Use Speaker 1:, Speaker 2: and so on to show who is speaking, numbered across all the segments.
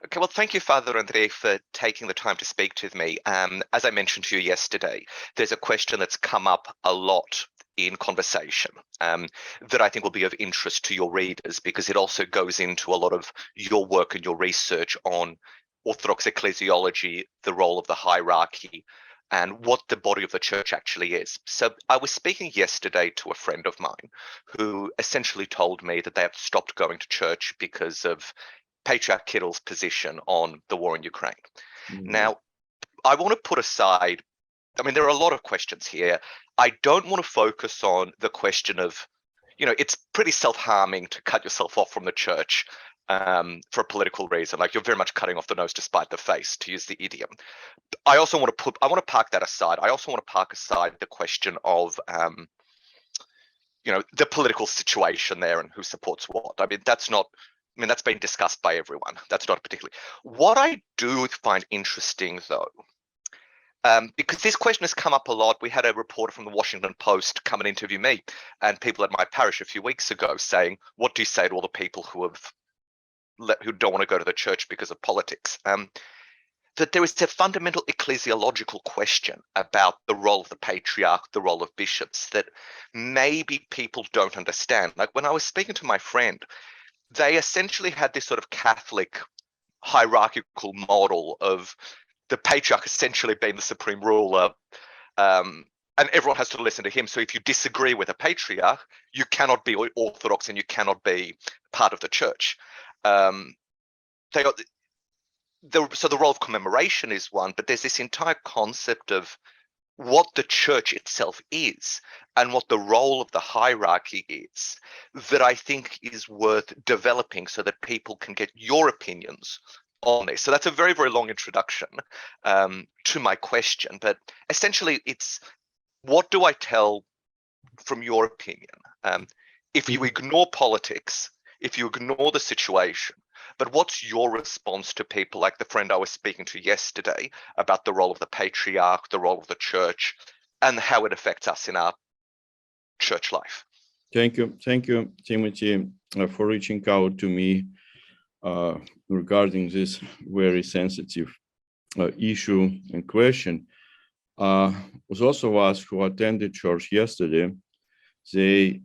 Speaker 1: Okay, well, thank you, Father Andrei, for taking the time to speak to me. As I mentioned to you yesterday, there's a question that's come up a lot in conversation that I think will be of interest to your readers, because it also goes into a lot of your work and your research on Orthodox ecclesiology, the role of the hierarchy, and what the body of the church actually is. So I was speaking yesterday to a friend of mine who essentially told me that they have stopped going to church because of Patriarch Kirill's position on the war in Ukraine. Now, I want to put aside, I mean, there are a lot of questions here. I don't want to focus on the question of, it's pretty self-harming to cut yourself off from the church for a political reason. Like, you're very much cutting off the nose to spite the face, to use the idiom. I want to park that aside. I also want to park aside the question of, the political situation there and who supports what. I mean, that's been discussed by everyone. That's not particularly. What I do find interesting, though, because this question has come up a lot. We had a reporter from the Washington Post come and interview me and people at my parish a few weeks ago saying, what do you say to all the people who don't want to go to the church because of politics? That there is a fundamental ecclesiological question about the role of the patriarch, the role of bishops, that maybe people don't understand. Like, when I was speaking to my friend, they essentially had this sort of Catholic hierarchical model of the patriarch essentially being the supreme ruler, and everyone has to listen to him. So if you disagree with a patriarch, you cannot be Orthodox and you cannot be part of the church. So the role of commemoration is one, but there's this entire concept of what the church itself is and what the role of the hierarchy is that I think is worth developing so that people can get your opinions on this. So that's a very, very long introduction to my question, but essentially it's, what do I tell from your opinion? If you ignore politics, if you ignore the situation, but what's your response to people like the friend I was speaking to yesterday about the role of the patriarch, the role of the church, and how it affects us in our church life?
Speaker 2: Thank you, Timothy, for reaching out to me regarding this very sensitive issue and question. Was also asked who attended church yesterday. They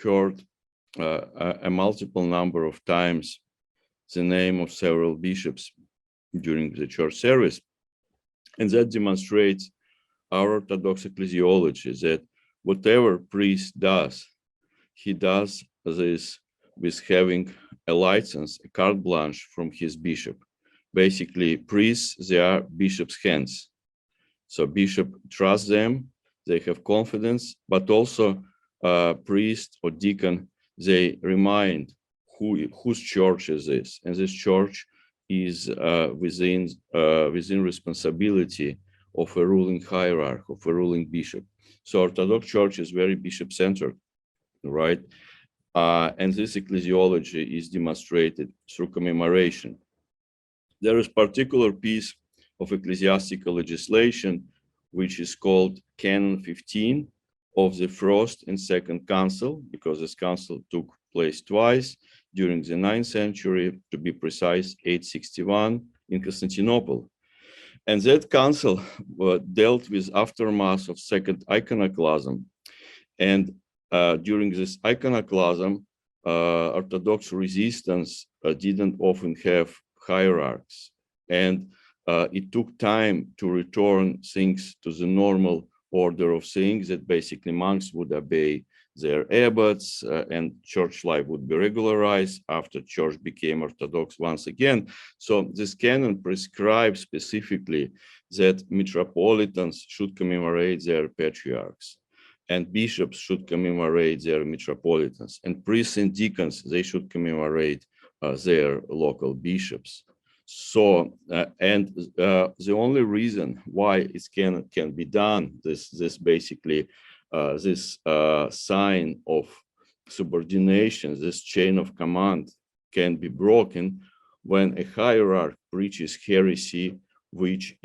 Speaker 2: heard a multiple number of times the name of several bishops during the church service. And that demonstrates our Orthodox ecclesiology, that whatever priest does, he does this with having a license, a carte blanche from his bishop. Basically, priests, they are bishop's hands. So bishop trusts them, they have confidence, but also priest or deacon, they remind whose church is this, and this church is within responsibility of a ruling hierarch, of a ruling bishop. So Orthodox Church is very bishop-centered, right? And this ecclesiology is demonstrated through commemoration. There is a particular piece of ecclesiastical legislation which is called Canon 15 of the First and Second Council, because this council took place twice during the 9th century, to be precise, 861 in Constantinople. And that council dealt with aftermath of second iconoclasm. And during this iconoclasm, Orthodox resistance didn't often have hierarchs. And it took time to return things to the normal order of things, that basically monks would obey their abbots and church life would be regularized after church became Orthodox once again. So this canon prescribes specifically that metropolitans should commemorate their patriarchs and bishops should commemorate their metropolitans, and priests and deacons, they should commemorate their local bishops. So, the only reason why it can be done, this basically, this sign of subordination, this chain of command can be broken when a hierarch preaches heresy, which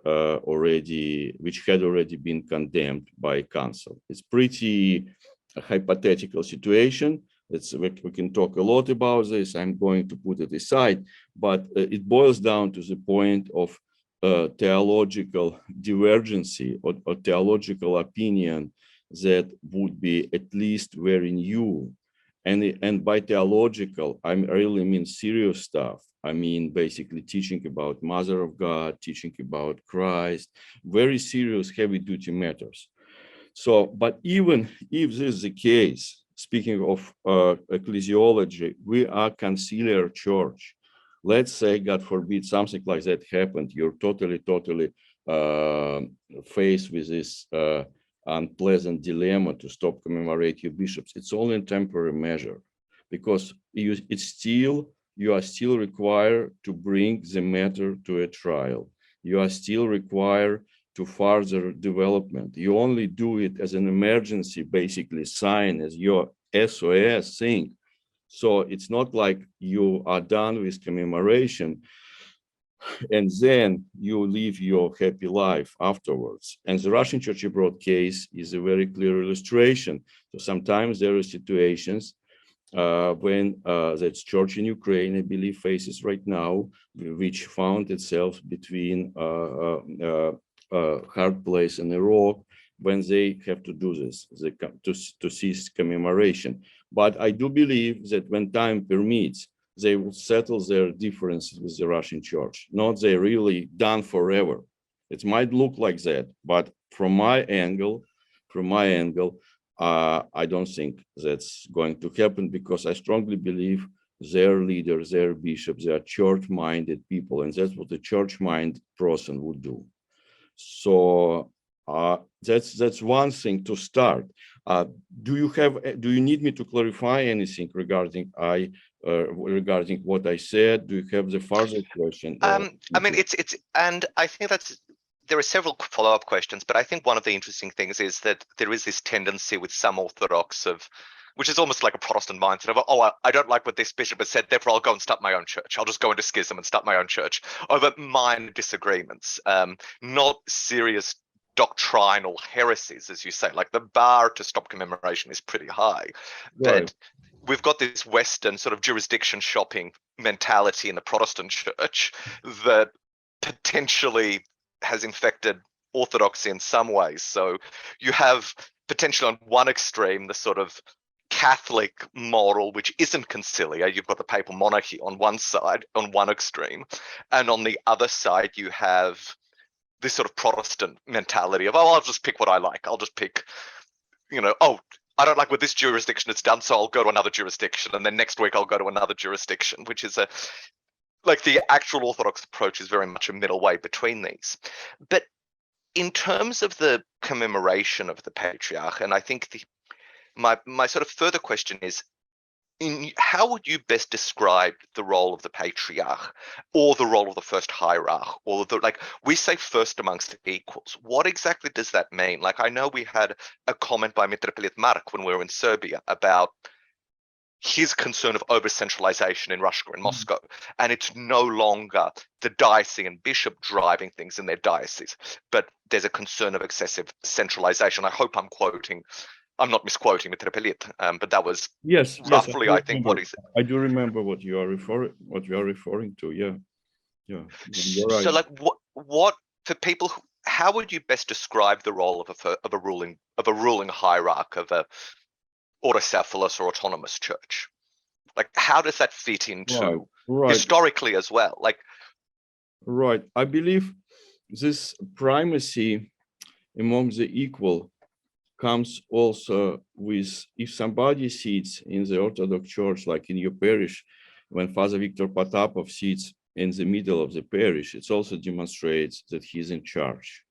Speaker 2: had already been condemned by council. It's pretty hypothetical situation, We can talk a lot about this. I'm going to put it aside, but it boils down to the point of theological divergency or theological opinion that would be at least very new. And by theological, I really mean serious stuff. I mean, basically teaching about Mother of God, teaching about Christ, very serious, heavy-duty matters. So, but even if this is the case, speaking of ecclesiology, we are conciliar church. Let's say, God forbid, something like that happened. You're totally faced with this unpleasant dilemma to stop commemorate your bishops. It's only a temporary measure, because you are still required to bring the matter to a trial. You are still required to further development. You only do it as an emergency, basically sign as your SOS thing. So it's not like you are done with commemoration and then you live your happy life afterwards. And the Russian Church Abroad case is a very clear illustration. So sometimes there are situations when that church in Ukraine, I believe, faces right now, which found itself between hard place and a rock when they have to do this, to cease commemoration. But I do believe that when time permits, they will settle their differences with the Russian church. Not they really done forever. It might look like that, but from my angle, I don't think that's going to happen, because I strongly believe their leaders, their bishops, they are church-minded people, and that's what a church-minded person would do. So that's one thing to start. Do you need me to clarify anything regarding regarding what I said? Do you have the further question?
Speaker 1: I mean, and I think there are several follow-up questions, but I think one of the interesting things is that there is this tendency with some Orthodox which is almost like a Protestant mindset of, oh, I don't like what this bishop has said, therefore I'll go and start my own church. I'll just go into schism and start my own church over minor disagreements, not serious doctrinal heresies, as you say. Like, the bar to stop commemoration is pretty high.
Speaker 2: Right.
Speaker 1: But we've got this Western sort of jurisdiction shopping mentality in the Protestant church that potentially has infected Orthodoxy in some ways. So you have potentially on one extreme the sort of Catholic model, which isn't conciliar. You've got the papal monarchy on one side, on one extreme, and on the other side you have this sort of Protestant mentality of, oh, I'll just pick what I like. I'll just pick, oh, I don't like what this jurisdiction has done, so I'll go to another jurisdiction, and then next week I'll go to another jurisdiction, which is like the actual Orthodox approach is very much a middle way between these. But in terms of the commemoration of the Patriarch, and I think my sort of further question is, how would you best describe the role of the Patriarch, or the role of the first hierarch, or we say first amongst equals? What exactly does that mean? Like, I know we had a comment by Metropolitan Mark when we were in Serbia about his concern of over-centralization in Russia and Moscow, and it's no longer the diocesan bishop driving things in their diocese, but there's a concern of excessive centralization. I hope I'm not misquoting Metropolitan, but that was roughly, I think, what he said.
Speaker 2: I do remember what you are referring to. Yeah. You're right.
Speaker 1: So, like, what for people? How would you best describe the role of a ruling hierarch of a autocephalous or autonomous church? Like, how does that fit into historically as well? Like,
Speaker 2: right. I believe this primacy among the equal comes also with, if somebody sits in the Orthodox Church, like in your parish, when Father Victor Potapov sits in the middle of the parish, it also demonstrates that he's in charge.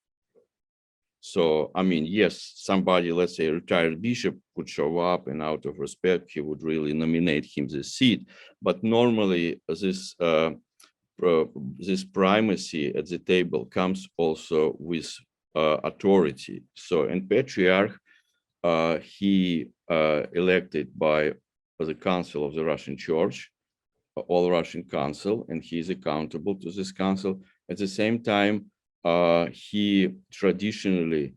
Speaker 2: So, I mean, yes, somebody, let's say a retired bishop, could show up, and out of respect, he would really nominate him the seat. But normally, this primacy at the table comes also with authority. So, in Patriarch, he elected by the Council of the Russian Church, All Russian Council, and he is accountable to this council. At the same time, he traditionally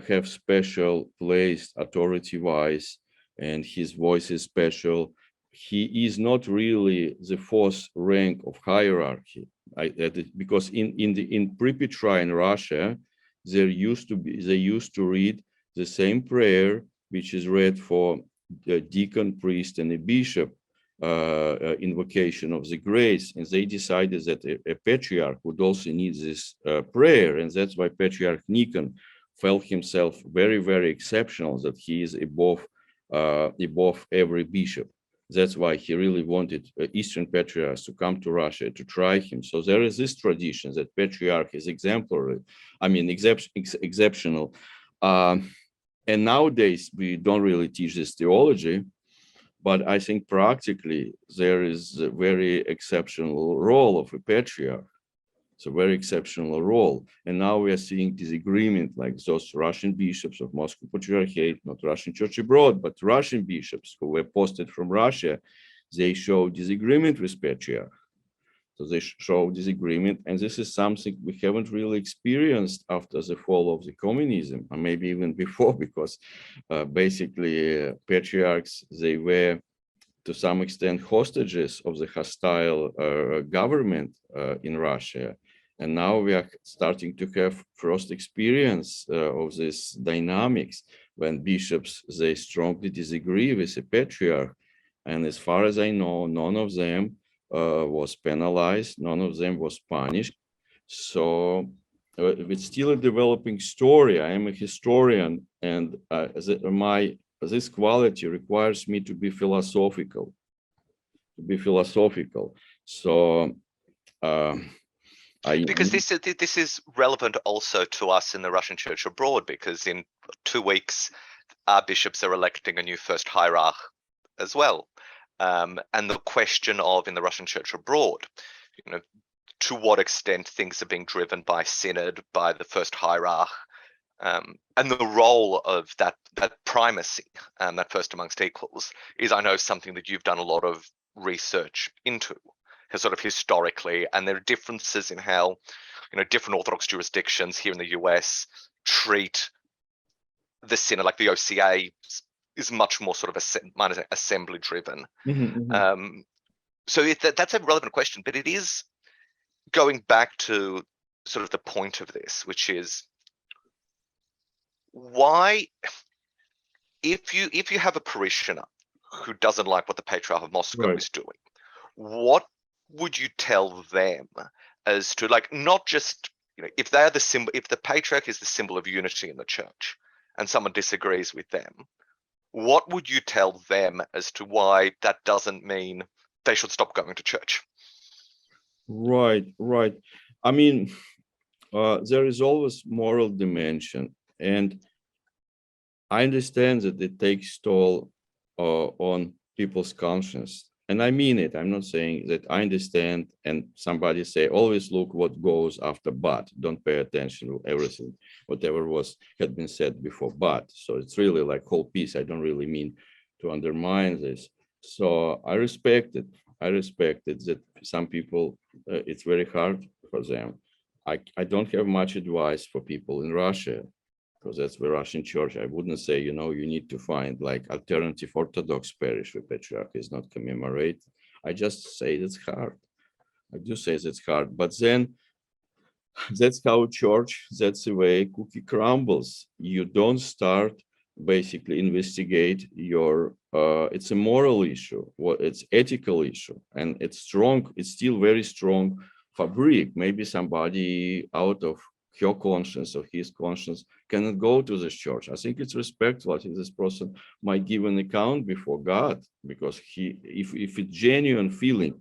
Speaker 2: have special placed authority-wise and his voice is special. He is not really the fourth rank of hierarchy, because in pre-Petrine in Russia, they used to read the same prayer which is read for a deacon, priest, and a bishop, invocation of the grace, and they decided that a patriarch would also need this prayer, and that's why Patriarch Nikon felt himself very, very exceptional, that he is above every bishop. That's why he really wanted Eastern patriarchs to come to Russia to try him. So there is this tradition that patriarch is exemplary, exceptional. And nowadays we don't really teach this theology, but I think practically there is a very exceptional role of a patriarch. It's a very exceptional role. And now we are seeing disagreement, like those Russian bishops of Moscow Patriarchate, not Russian Church abroad, but Russian bishops who were posted from Russia. They show disagreement with patriarch. So they show disagreement. And this is something we haven't really experienced after the fall of the communism, or maybe even before, because basically patriarchs, they were to some extent hostages of the hostile government in Russia. And now we are starting to have first experience of this dynamics when bishops, they strongly disagree with the patriarch. And as far as I know, none of them was penalized, none of them was punished. So it's still a developing story. I am a historian, and this quality requires me to be philosophical. So
Speaker 1: because this is relevant also to us in the Russian Church abroad, because in 2 weeks our bishops are electing a new first hierarch as well, and the question of in the Russian Church abroad, to what extent things are being driven by synod, by the first hierarch, and the role of that primacy, that first amongst equals, is, I know, something that you've done a lot of research into, sort of historically, and there are differences in how different Orthodox jurisdictions here in the US treat the synod. Like the OCA is much more sort of assembly driven. So that's a relevant question, but it is going back to sort of the point of this, which is why, if you have a parishioner who doesn't like what the Patriarch of Moscow is doing, what would you tell them as to, like, not just if they are the symbol, if the Patriarch is the symbol of unity in the church and someone disagrees with them, what would you tell them as to why that doesn't mean they should stop going to church?
Speaker 2: Right. I mean, there is always moral dimension, and I understand that it takes toll on people's conscience, and I mean it. I'm not saying that I understand, and somebody say, always look what goes after but, don't pay attention to everything, whatever had been said before but. So it's really like whole piece. I don't really mean to undermine this. So I respect it that some people, it's very hard for them. I don't have much advice for people in Russia, because that's the Russian church. I wouldn't say, you need to find like alternative Orthodox parish where Patriarch is not commemorated. I just say it's hard. I do say that's hard, but then that's how church, that's the way cookie crumbles. You don't start basically investigate your, it's a moral issue, it's ethical issue, and it's strong, it's still very strong fabric. Maybe somebody out of her conscience or his conscience cannot go to this church. I think it's respectful. I think this person might give an account before God, because if it's genuine feeling.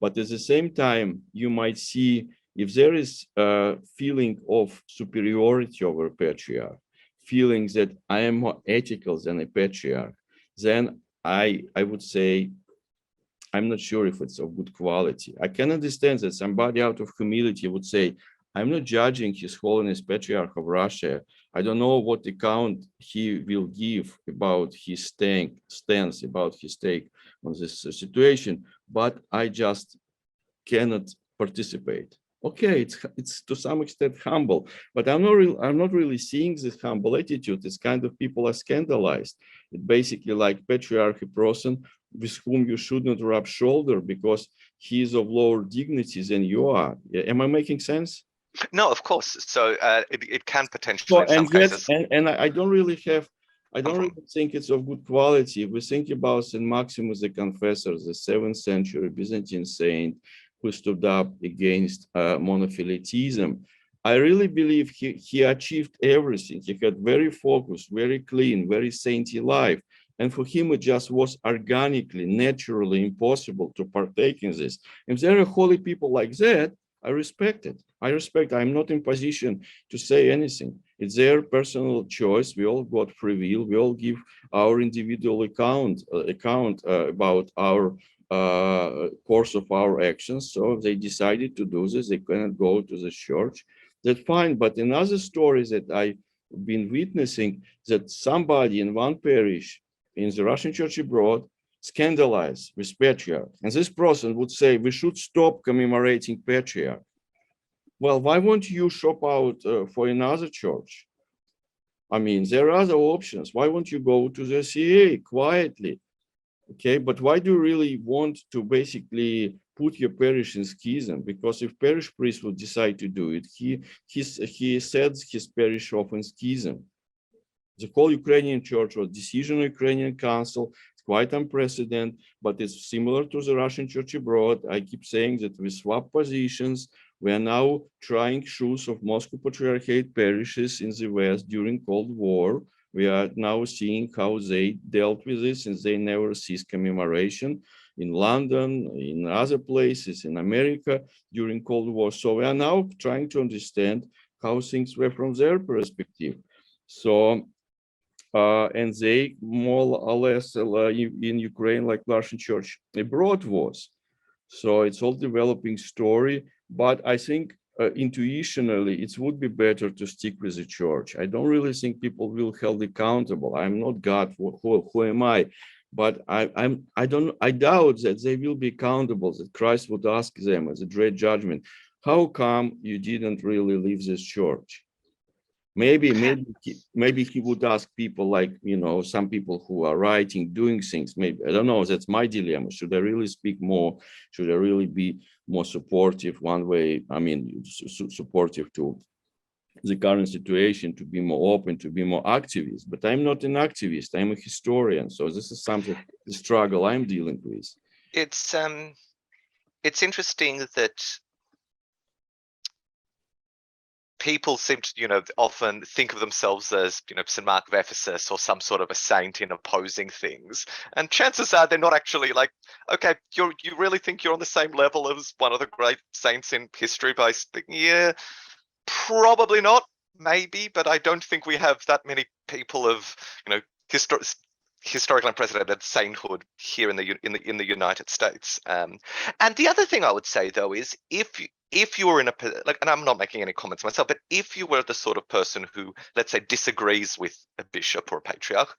Speaker 2: But at the same time, you might see if there is a feeling of superiority over patriarch, feeling that I am more ethical than a patriarch, then I would say I'm not sure if it's of good quality. I can understand that somebody out of humility would say, I'm not judging His Holiness Patriarch of Russia. I don't know what account he will give about his stance, about his take on this situation, but I just cannot participate. Okay, it's to some extent humble, but I'm not really seeing this humble attitude. It's kind of people are scandalized. It basically like patriarchy person with whom you shouldn't rub shoulder because he is of lower dignity than you are. Am I making sense?
Speaker 1: No, of course. So it can potentially,
Speaker 2: So
Speaker 1: in some cases.
Speaker 2: and I don't really think it's of good quality. If we think about Saint Maximus the Confessor, the 7th century Byzantine saint who stood up against monophilitism. I really believe he achieved everything. He had very focused, very clean, very saintly life. And for him, it just was organically, naturally impossible to partake in this. If there are holy people like that, I respect it. I'm not in position to say anything. It's their personal choice. We all got free will. We all give our individual account about our course of our actions. So if they decided to do this, they cannot go to the church. That's fine. But in other stories that I've been witnessing, that somebody in one parish in the Russian church abroad scandalized with Patriarch. And this person would say, we should stop commemorating Patriarch. Well, why won't you shop out for another church? I mean, there are other options. Why won't you go to the CA quietly? Okay, but why do you really want to basically put your parish in schism? Because if parish priest would decide to do it, he sets his parish off in schism. The whole Ukrainian church was decision of Ukrainian council. It's quite unprecedented, but it's similar to the Russian church abroad. I keep saying that we swap positions. We are now trying shoes of Moscow Patriarchate parishes in the West during Cold War. We are now seeing how they dealt with this, since they never ceased commemoration in London, in other places, in America during Cold War. So we are now trying to understand how things were from their perspective. So, and they more or less in Ukraine, like Russian church abroad was. So it's all developing story, but I think intuitionally, it would be better to stick with the church. I don't really think people will held accountable. I'm not God. Who am I? But I doubt that they will be accountable. That Christ would ask them as a dread judgment, how come you didn't really leave this church? Maybe he would ask people like, some people who are writing, doing things. Maybe, I don't know, that's my dilemma. Should I really speak more? Should I really be more supportive one way? I mean, supportive to the current situation, to be more open, to be more activist. But I'm not an activist, I'm a historian. So this is something, the struggle I'm dealing with.
Speaker 1: It's interesting that people seem to, often think of themselves as, St. Mark of Ephesus or some sort of a saint in opposing things. And chances are they're not actually like, okay, you really think you're on the same level as one of the great saints in history by speaking? Yeah, probably not, maybe, but I don't think we have that many people of, historical unprecedented sainthood here in the United States. And the other thing I would say though is if you were in and I'm not making any comments myself, but if you were the sort of person who, let's say, disagrees with a bishop or a patriarch,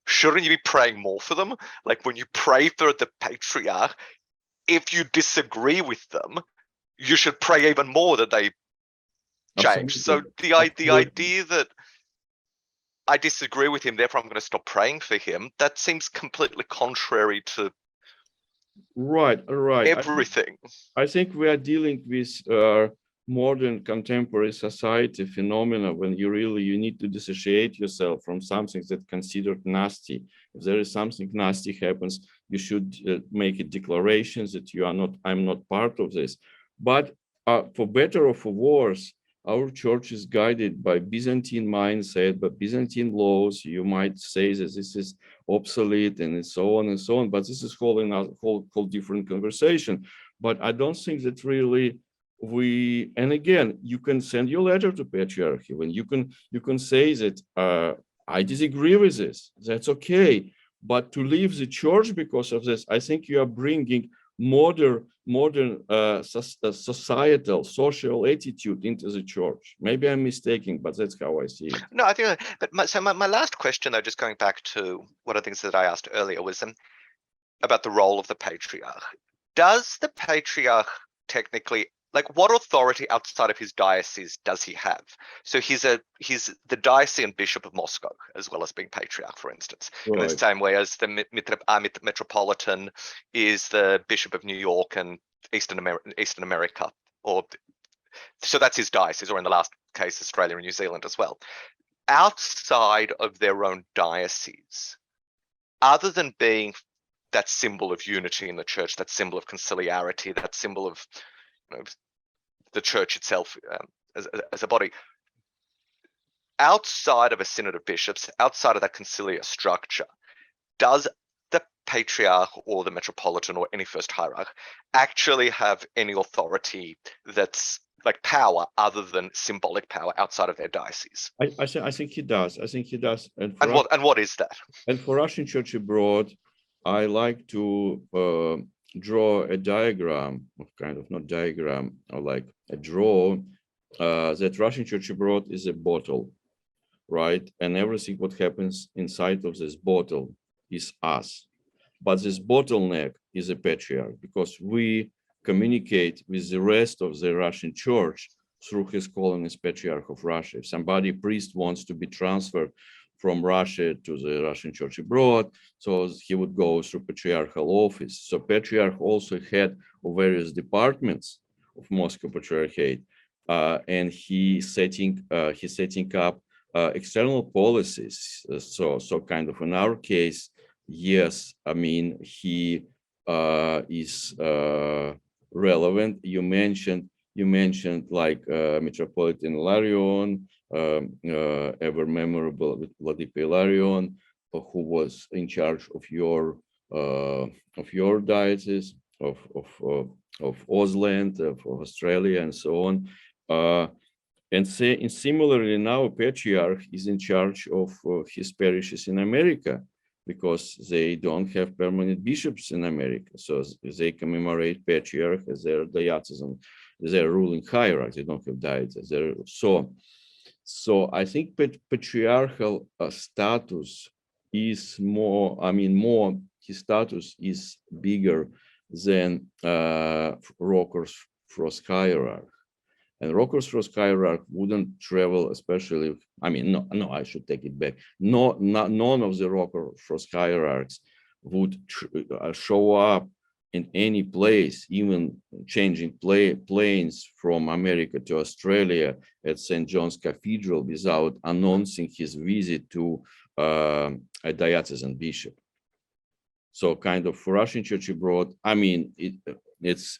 Speaker 1: shouldn't you be praying more for them? Like when you pray for the patriarch, if you disagree with them, you should pray even more that they change. So the idea that I disagree with him, therefore I'm going to stop praying for him, that seems completely contrary to everything.
Speaker 2: I think we are dealing with modern contemporary society phenomena when you need to dissociate yourself from something that's considered nasty. If there is something nasty happens, you should make a declaration that I'm not part of this. But for better or for worse, our church is guided by Byzantine mindset, by Byzantine laws. You might say that this is obsolete and so on and so on, but this is whole different conversation. But I don't think that really and again, you can send your letter to Patriarchy when you can say that I disagree with this. That's okay. But to leave the church because of this, I think you are bringing modern societal, social attitude into the church. Maybe I'm mistaken, but that's how I see it.
Speaker 1: No, I think. But my last question, though, just going back to one of the things that I asked earlier, was about the role of the patriarch. Does the patriarch technically like what authority outside of his diocese does he have? So he's the diocesan bishop of Moscow, as well as being patriarch, for instance, in the
Speaker 2: Right.
Speaker 1: same way as the metropolitan is the bishop of New York and Eastern America, or so that's his diocese, or in the last case, Australia and New Zealand as well. Outside of their own diocese, other than being that symbol of unity in the church, that symbol of conciliarity, that symbol of, you know, the church itself as a body, outside of a synod of bishops, outside of that conciliar structure, does the patriarch or the metropolitan or any first hierarch actually have any authority that's like power other than symbolic power outside of their diocese?
Speaker 2: I think he does. I think he does.
Speaker 1: And what is that?
Speaker 2: And for Russian Church abroad, I like to draw a diagram, kind of not diagram, or like a draw, that Russian Church abroad is a bottle, right? And everything what happens inside of this bottle is us. But this bottleneck is a patriarch, because we communicate with the rest of the Russian Church through his calling as Patriarch of Russia. If somebody, priest, wants to be transferred from Russia to the Russian Church abroad, so he would go through patriarchal office. So Patriarch also head of various departments of Moscow Patriarchate, and he's setting up external policies. So kind of in our case, yes, I mean, he is relevant. You mentioned like Metropolitan Ilarion, ever memorable Vladimir Ilarion, who was in charge of your diocese of Ausland, of Australia, and so on. And similarly, now Patriarch is in charge of his parishes in America, because they don't have permanent bishops in America. So they commemorate Patriarch as their diocesan, their ruling hierarchy. They don't have dioceses. So I think patriarchal status is more, his status is bigger than Rockers Frost hierarch. And Rockers Frost hierarch wouldn't travel, especially, no, I should take it back. None of the Rocker Frost hierarchs would show up in any place, even changing planes from America to Australia at St. John's Cathedral, without announcing his visit to a diocesan bishop. So kind of for Russian Church abroad, it's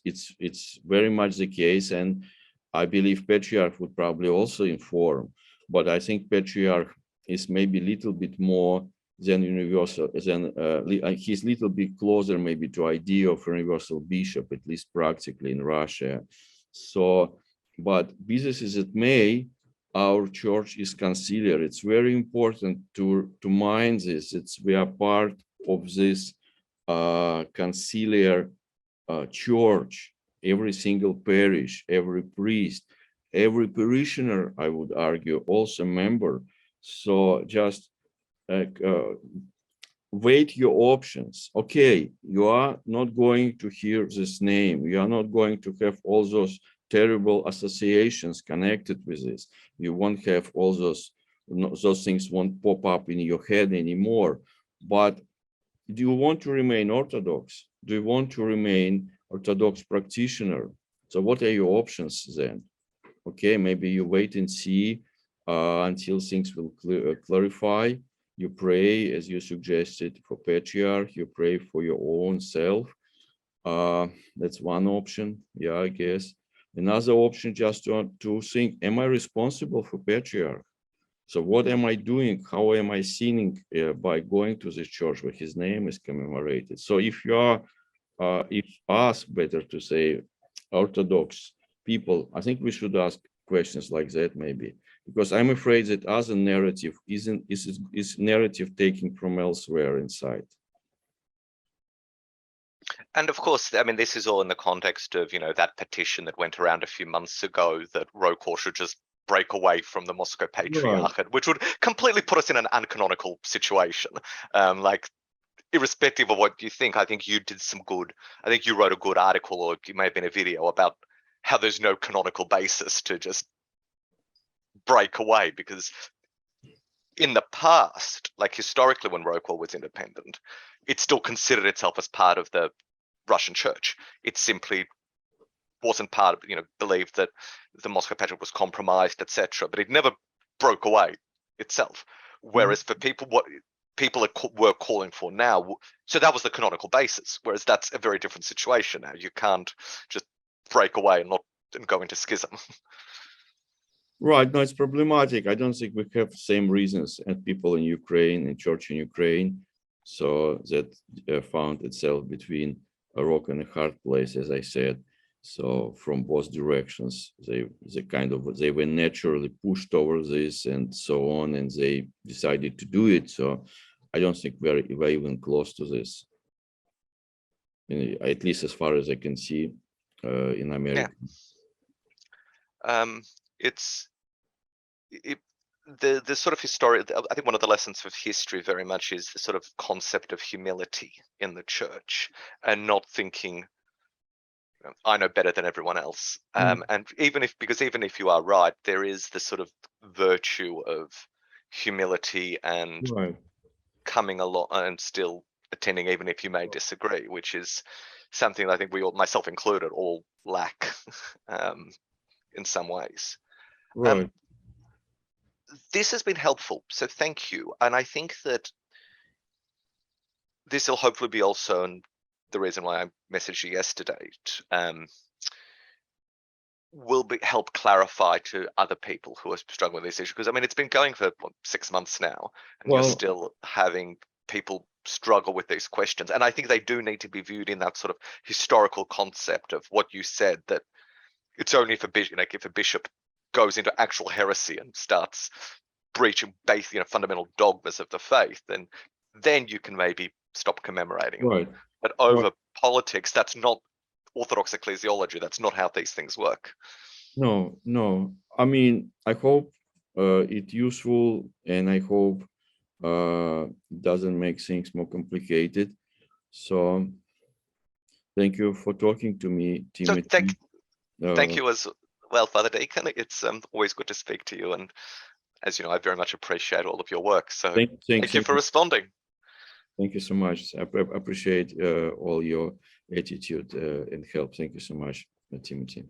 Speaker 2: very much the case, and I believe Patriarch would probably also inform, but I think Patriarch is maybe a little bit more than universal, he's a little bit closer maybe to idea of a universal bishop, at least practically in Russia. So, but be this as it may, our church is conciliar. It's very important to mind this. We are part of this conciliar church. Every single parish, every priest, every parishioner, I would argue, also member. So just weight your options. Okay, you are not going to hear this name. You are not going to have all those terrible associations connected with this. You won't have all those things won't pop up in your head anymore. But do you want to remain Orthodox? Do you want to remain Orthodox practitioner? So what are your options then? Okay, maybe you wait and see until things will clarify. You pray, as you suggested, for Patriarch. You pray for your own self. That's one option. Yeah, I guess. Another option, just to think, am I responsible for Patriarch? So what am I doing? How am I sinning by going to this church where his name is commemorated? So if you are, if us, better to say, Orthodox people, I think we should ask questions like that maybe, because I'm afraid that other narrative is narrative taken from elsewhere inside.
Speaker 1: And of course, I mean, this is all in the context of, that petition that went around a few months ago that Rokor should just break away from the Moscow Patriarchate, right, which would completely put us in an uncanonical situation. Like, irrespective of what you think, I think you did some good. I think you wrote a good article, or it may have been a video about how there's no canonical basis to just break away, because in the past, like historically, when Rockwell was independent, it still considered itself as part of the Russian Church. It simply wasn't part of, believed that the Moscow Patriarch was compromised, etc. But it never broke away itself. Whereas for people, what people were calling for now, so that was the canonical basis. Whereas that's a very different situation now. You can't just break away and go into schism.
Speaker 2: Right. No, it's problematic. I don't think we have same reasons as people in Ukraine and church in Ukraine. So that found itself between a rock and a hard place, as I said. So from both directions, they were naturally pushed over this and so on, and they decided to do it. So I don't think we're even close to this, at least as far as I can see in America.
Speaker 1: Yeah. The sort of historic, I think one of the lessons of history very much is the sort of concept of humility in the church, and not thinking I know better than everyone else. And even if you are right, there is the sort of virtue of humility and coming along and still attending, even if you may disagree, which is something that I think we all, myself included, all lack in some ways.
Speaker 2: Right.
Speaker 1: This has been helpful, so thank you. And I think that this will hopefully be also the reason why I messaged you yesterday, will help clarify to other people who are struggling with this issue. Because I mean, it's been going for 6 months now, and you're still having people struggle with these questions. And I think they do need to be viewed in that sort of historical concept of what you said, that it's only if a bishop goes into actual heresy and starts breaching fundamental dogmas of the faith, then you can maybe stop commemorating.
Speaker 2: Right.
Speaker 1: But over politics, that's not Orthodox ecclesiology. That's not how these things work.
Speaker 2: No. I mean, I hope it's useful, and I hope doesn't make things more complicated. So thank you for talking to me, Timothy.
Speaker 1: So thank you as well, Father Deacon. It's always good to speak to you, and as you know, I very much appreciate all of your work. So thank you for responding.
Speaker 2: Thank you so much. I appreciate all your attitude and help. Thank you so much, Timothy.